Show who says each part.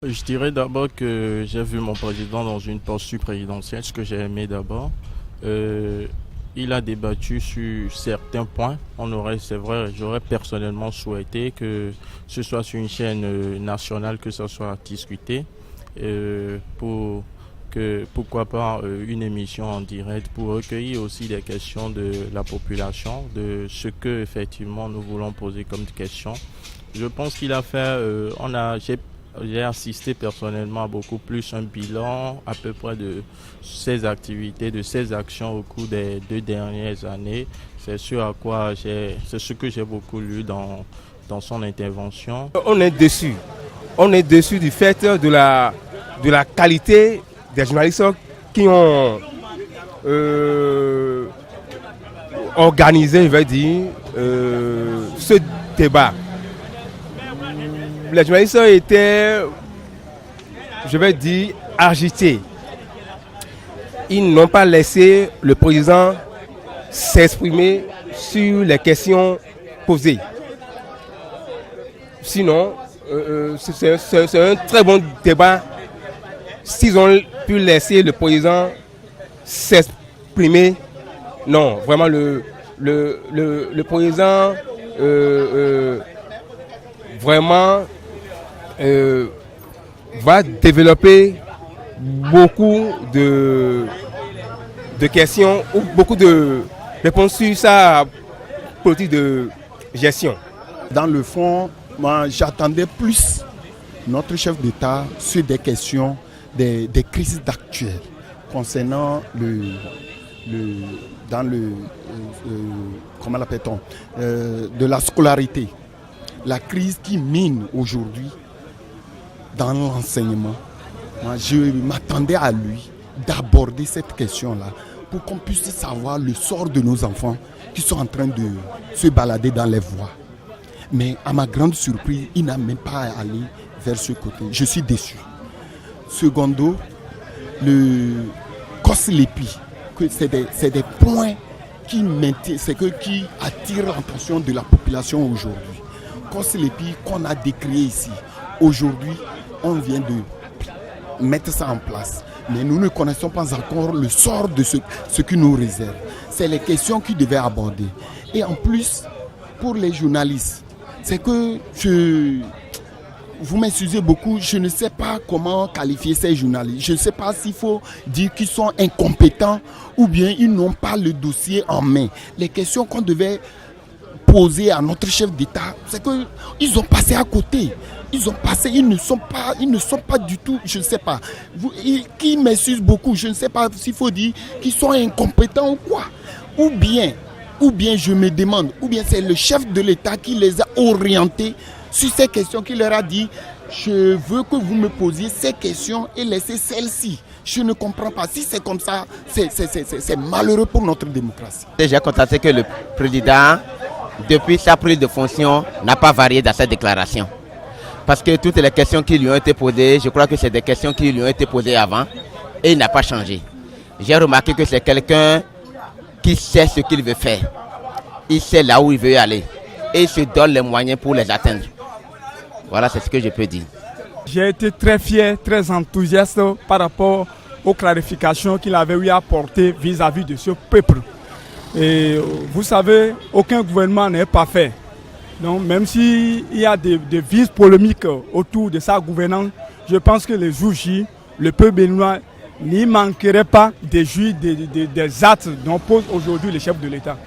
Speaker 1: Je dirais d'abord que j'ai vu mon président dans une posture présidentielle, ce que j'ai aimé d'abord. Euh, il a débattu sur certains points. C'est vrai, j'aurais personnellement souhaité que ce soit sur une chaîne nationale que ça soit discuté, pour que, pourquoi pas, une émission en direct pour recueillir aussi des questions de la population, de ce que effectivement nous voulons poser comme question. Je pense qu'il a fait, j'ai assisté personnellement à beaucoup plus un bilan à peu près de ses activités, de ses actions au cours des 2 dernières années. C'est ce que j'ai beaucoup lu dans son intervention.
Speaker 2: On est déçu. On est déçu du fait de la qualité des journalistes qui ont organisé, je vais dire, ce débat. Les journalistes étaient, je vais dire, agités. Ils n'ont pas laissé le président s'exprimer sur les questions posées. Sinon, c'est un très bon débat s'ils ont pu laisser le président s'exprimer. Non, vraiment, le président vraiment va développer beaucoup de questions ou beaucoup de réponses sur sa politique de gestion.
Speaker 3: Dans le fond, moi, j'attendais plus notre chef d'État sur des questions, des crises actuelles concernant comment l'appelle-t-on, de la scolarité. La crise qui mine aujourd'hui dans l'enseignement. Moi, je m'attendais à lui d'aborder cette question-là pour qu'on puisse savoir le sort de nos enfants qui sont en train de se balader dans les voies. Mais à ma grande surprise, il n'a même pas allé vers ce côté. Je suis déçu. Secondo, le COSLEPI, c'est des points qui attirent l'attention de la population aujourd'hui. COSLEPI qu'on a décrié ici. Aujourd'hui, on vient de mettre ça en place. Mais nous ne connaissons pas encore le sort de ce qui nous réserve. C'est les questions qu'ils devaient aborder. Et en plus, pour les journalistes, c'est que vous m'excusez beaucoup, je ne sais pas comment qualifier ces journalistes. Je ne sais pas s'il faut dire qu'ils sont incompétents ou bien ils n'ont pas le dossier en main. Les questions qu'on devait poser à notre chef d'État, c'est qu'ils ont passé à côté. Ils ne sont pas du tout, je ne sais pas. Qui m'excuse beaucoup, je ne sais pas s'il faut dire qu'ils sont incompétents ou quoi. Ou bien je me demande, ou bien c'est le chef de l'État qui les a orientés sur ces questions, qui leur a dit je veux que vous me posiez ces questions et laissez celles-ci. Je ne comprends pas. Si c'est comme ça, c'est malheureux pour notre démocratie.
Speaker 4: J'ai constaté que le président, depuis sa prise de fonction, n'a pas varié dans sa déclaration. Parce que toutes les questions qui lui ont été posées, je crois que c'est des questions qui lui ont été posées avant et il n'a pas changé. J'ai remarqué que c'est quelqu'un qui sait ce qu'il veut faire. Il sait là où il veut aller et il se donne les moyens pour les atteindre. Voilà, c'est ce que je peux dire.
Speaker 5: J'ai été très fier, très enthousiaste par rapport aux clarifications qu'il avait eu à apporter vis-à-vis de ce peuple. Et vous savez, aucun gouvernement n'est parfait. Donc même s'il y a des vices polémiques autour de sa gouvernance, je pense que les jours J, le peuple béninois n'y manquerait pas de jouir des actes dont pose aujourd'hui le chef de l'État.